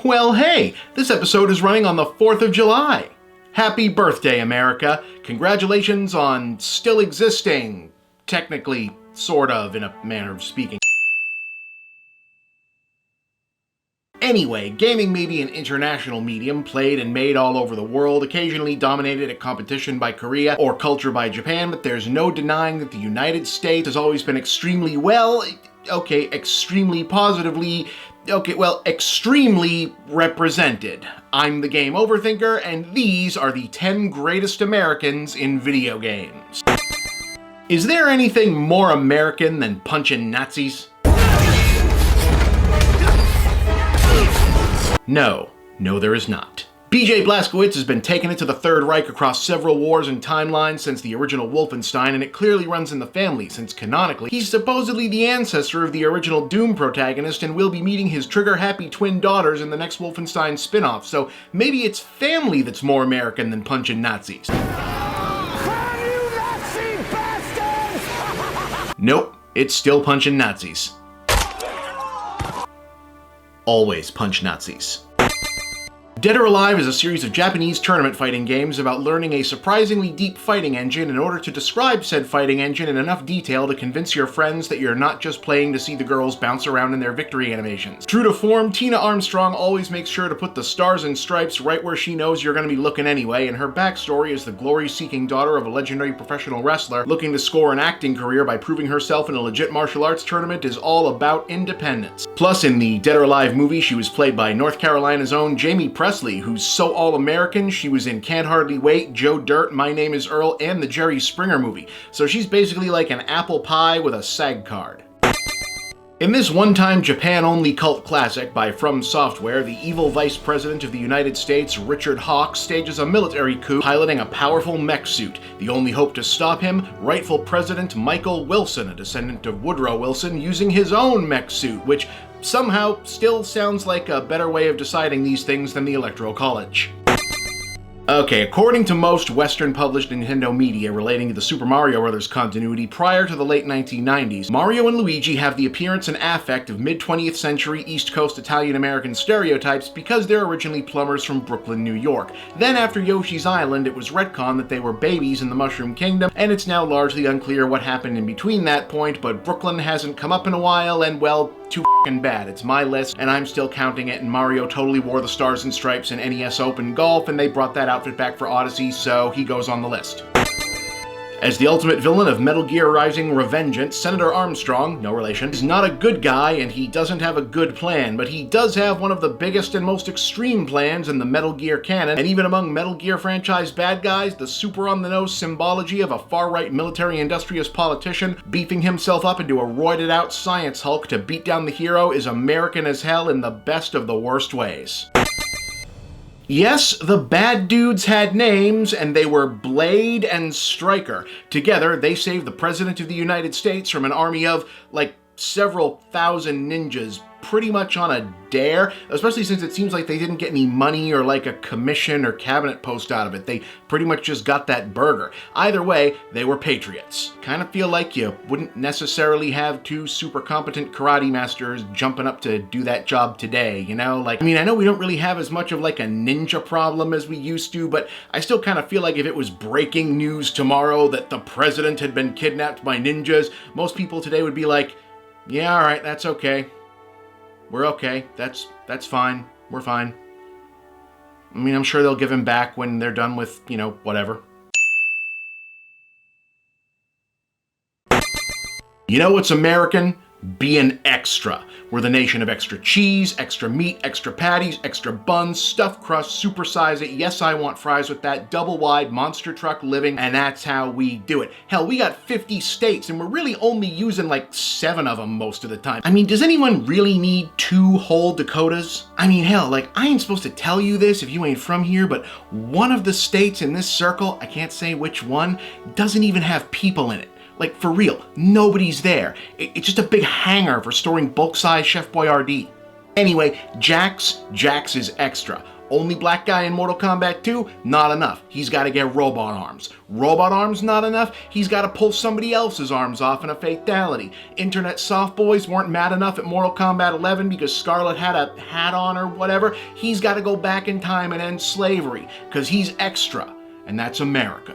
Well, hey, this episode is running on the 4th of July. Happy birthday, America. Congratulations on still existing. Technically, sort of, in a manner of speaking. Anyway, gaming may be an international medium, played and made all over the world, occasionally dominated at competition by Korea or culture by Japan, but there's no denying that the United States has always been extremely extremely represented. I'm the Game Overthinker, and these are the 10 greatest Americans in video games. Is there anything more American than punching Nazis? No, there is not. BJ Blazkowicz has been taking it to the Third Reich across several wars and timelines since the original Wolfenstein, and it clearly runs in the family since canonically, he's supposedly the ancestor of the original Doom protagonist and will be meeting his trigger-happy twin daughters in the next Wolfenstein spin-off, so maybe it's family that's more American than punching Nazis. Nope, it's still punching Nazis. Always punch Nazis. Dead or Alive is a series of Japanese tournament fighting games about learning a surprisingly deep fighting engine in order to describe said fighting engine in enough detail to convince your friends that you're not just playing to see the girls bounce around in their victory animations. True to form, Tina Armstrong always makes sure to put the stars and stripes right where she knows you're going to be looking anyway, and her backstory is the glory-seeking daughter of a legendary professional wrestler looking to score an acting career by proving herself in a legit martial arts tournament is all about independence. Plus, in the Dead or Alive movie, she was played by North Carolina's own Jamie Presley, who's so all-American, she was in Can't Hardly Wait, Joe Dirt, My Name is Earl, and the Jerry Springer movie. So she's basically like an apple pie with a SAG card. In this one-time Japan-only cult classic by From Software, the evil vice president of the United States, Richard Hawke, stages a military coup piloting a powerful mech suit. The only hope to stop him, rightful President Michael Wilson, a descendant of Woodrow Wilson, using his own mech suit, which somehow still sounds like a better way of deciding these things than the Electoral College. Okay, according to most Western-published Nintendo media relating to the Super Mario Bros. Continuity prior to the late 1990s, Mario and Luigi have the appearance and affect of mid-20th century East Coast Italian-American stereotypes because they're originally plumbers from Brooklyn, New York. Then after Yoshi's Island, it was retconned that they were babies in the Mushroom Kingdom, and it's now largely unclear what happened in between that point, but Brooklyn hasn't come up in a while, and well, too f***ing bad. It's my list, and I'm still counting it, and Mario totally wore the stars and stripes in NES Open Golf, and they brought that outfit back for Odyssey, so he goes on the list. As the ultimate villain of Metal Gear Rising: Revengeance, Senator Armstrong, no relation, is not a good guy and he doesn't have a good plan, but he does have one of the biggest and most extreme plans in the Metal Gear canon, and even among Metal Gear franchise bad guys, the super on-the-nose symbology of a far-right military-industrious politician beefing himself up into a roided-out science Hulk to beat down the hero is American as hell in the best of the worst ways. Yes, the bad dudes had names, and they were Blade and Stryker. Together, they saved the President of the United States from an army of, like, several thousand ninjas pretty much on a dare, especially since it seems like they didn't get any money or like a commission or cabinet post out of it. They pretty much just got that burger. Either way, they were patriots. Kind of feel like you wouldn't necessarily have two super competent karate masters jumping up to do that job today, you know? Like, I mean, I know we don't really have as much of like a ninja problem as we used to, but I still kind of feel like if it was breaking news tomorrow that the president had been kidnapped by ninjas, most people today would be like, yeah, all right, that's okay. We're okay. That's fine. We're fine. I mean, I'm sure they'll give him back when they're done with, you know, whatever. You know what's American? Being extra. We're the nation of extra cheese, extra meat, extra patties, extra buns, stuffed crust, supersize it, yes I want fries with that, double wide, monster truck living, and that's how we do it. Hell, we got 50 states and we're really only using like 7 of them most of the time. I mean, does anyone really need 2 whole Dakotas? I mean, hell, like, I ain't supposed to tell you this if you ain't from here, but one of the states in this circle, I can't say which one, doesn't even have people in it. Like, for real, nobody's there. It's just a big hangar for storing bulk-size Chef Boyardee. Anyway, Jax is extra. Only black guy in Mortal Kombat 2? Not enough. He's got to get robot arms. Robot arms? Not enough. He's got to pull somebody else's arms off in a fatality. Internet soft boys weren't mad enough at Mortal Kombat 11 because Scarlet had a hat on or whatever. He's got to go back in time and end slavery, because he's extra, and that's America.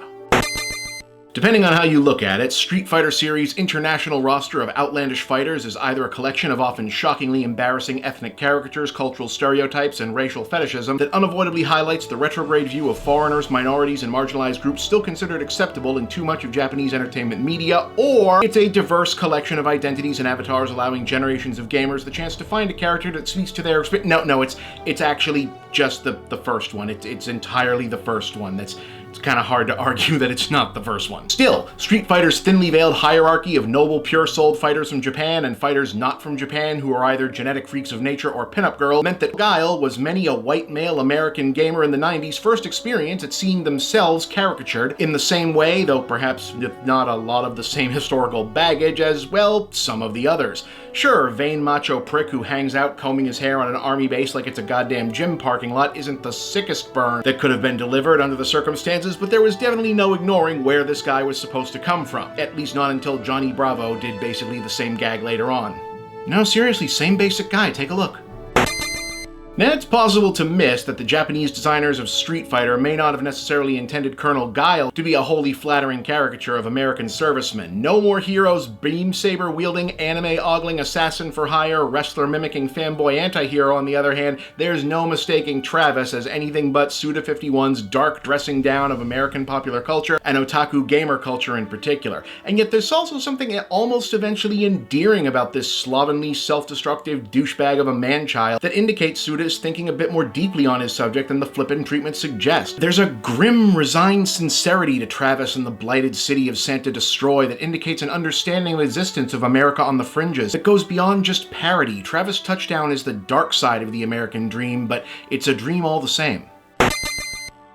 Depending on how you look at it, Street Fighter series' international roster of outlandish fighters is either a collection of often shockingly embarrassing ethnic caricatures, cultural stereotypes, and racial fetishism that unavoidably highlights the retrograde view of foreigners, minorities, and marginalized groups still considered acceptable in too much of Japanese entertainment media, or it's a diverse collection of identities and avatars allowing generations of gamers the chance to find a character that speaks to their experience. No, it's actually just the first one. It's entirely the first one. It's kind of hard to argue that it's not the first one. Still, Street Fighter's thinly veiled hierarchy of noble, pure-souled fighters from Japan and fighters not from Japan who are either genetic freaks of nature or pinup girl meant that Guile was many a white male American gamer in the 90s' first experience at seeing themselves caricatured in the same way, though perhaps not a lot of the same historical baggage as, well, some of the others. Sure, vain macho prick who hangs out combing his hair on an army base like it's a goddamn gym parking lot isn't the sickest burn that could have been delivered under the circumstances, but there was definitely no ignoring where this guy was supposed to come from. At least not until Johnny Bravo did basically the same gag later on. No, seriously, same basic guy, take a look. Now, it's possible to miss that the Japanese designers of Street Fighter may not have necessarily intended Colonel Guile to be a wholly flattering caricature of American servicemen. No more heroes, beam saber-wielding, anime-ogling assassin for hire, wrestler-mimicking fanboy anti-hero. On the other hand, there's no mistaking Travis as anything but Suda51's dark dressing down of American popular culture and otaku gamer culture in particular. And yet there's also something almost eventually endearing about this slovenly, self-destructive douchebag of a man-child that indicates Suda is thinking a bit more deeply on his subject than the flippant treatment suggests. There's a grim, resigned sincerity to Travis and the blighted city of Santa Destroy that indicates an understanding of the existence of America on the fringes that goes beyond just parody. Travis Touchdown is the dark side of the American dream, but it's a dream all the same.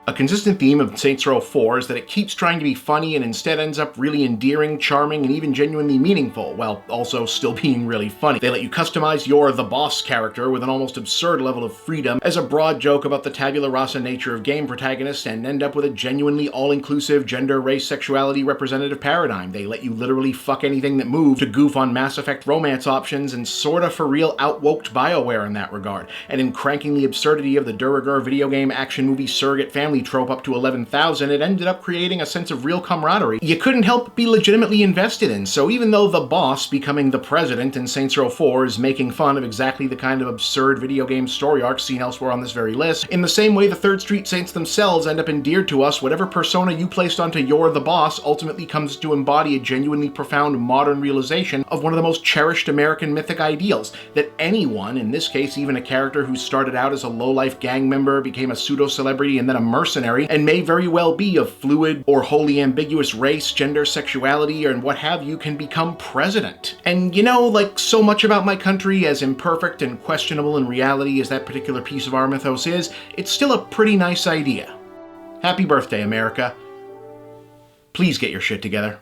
A consistent theme of Saints Row 4 is that it keeps trying to be funny and instead ends up really endearing, charming, and even genuinely meaningful, while also still being really funny. They let you customize your The Boss character with an almost absurd level of freedom as a broad joke about the tabula rasa nature of game protagonists and end up with a genuinely all-inclusive gender, race, sexuality representative paradigm. They let you literally fuck anything that moved to goof on Mass Effect romance options and sorta for real outwoked BioWare in that regard. And in cranking the absurdity of the de rigueur video game action movie surrogate family trope up to 11,000, it ended up creating a sense of real camaraderie you couldn't help but be legitimately invested in. So even though the boss becoming the president in Saints Row 4 is making fun of exactly the kind of absurd video game story arc seen elsewhere on this very list, in the same way the Third Street Saints themselves end up endeared to us, whatever persona you placed onto You're the Boss ultimately comes to embody a genuinely profound modern realization of one of the most cherished American mythic ideals, that anyone, in this case even a character who started out as a low-life gang member, became a pseudo-celebrity and then a mercenary, and may very well be of fluid or wholly ambiguous race, gender, sexuality, and what have you, can become president. And you know, like so much about my country, as imperfect and questionable in reality as that particular piece of our mythos is, it's still a pretty nice idea. Happy birthday, America. Please get your shit together.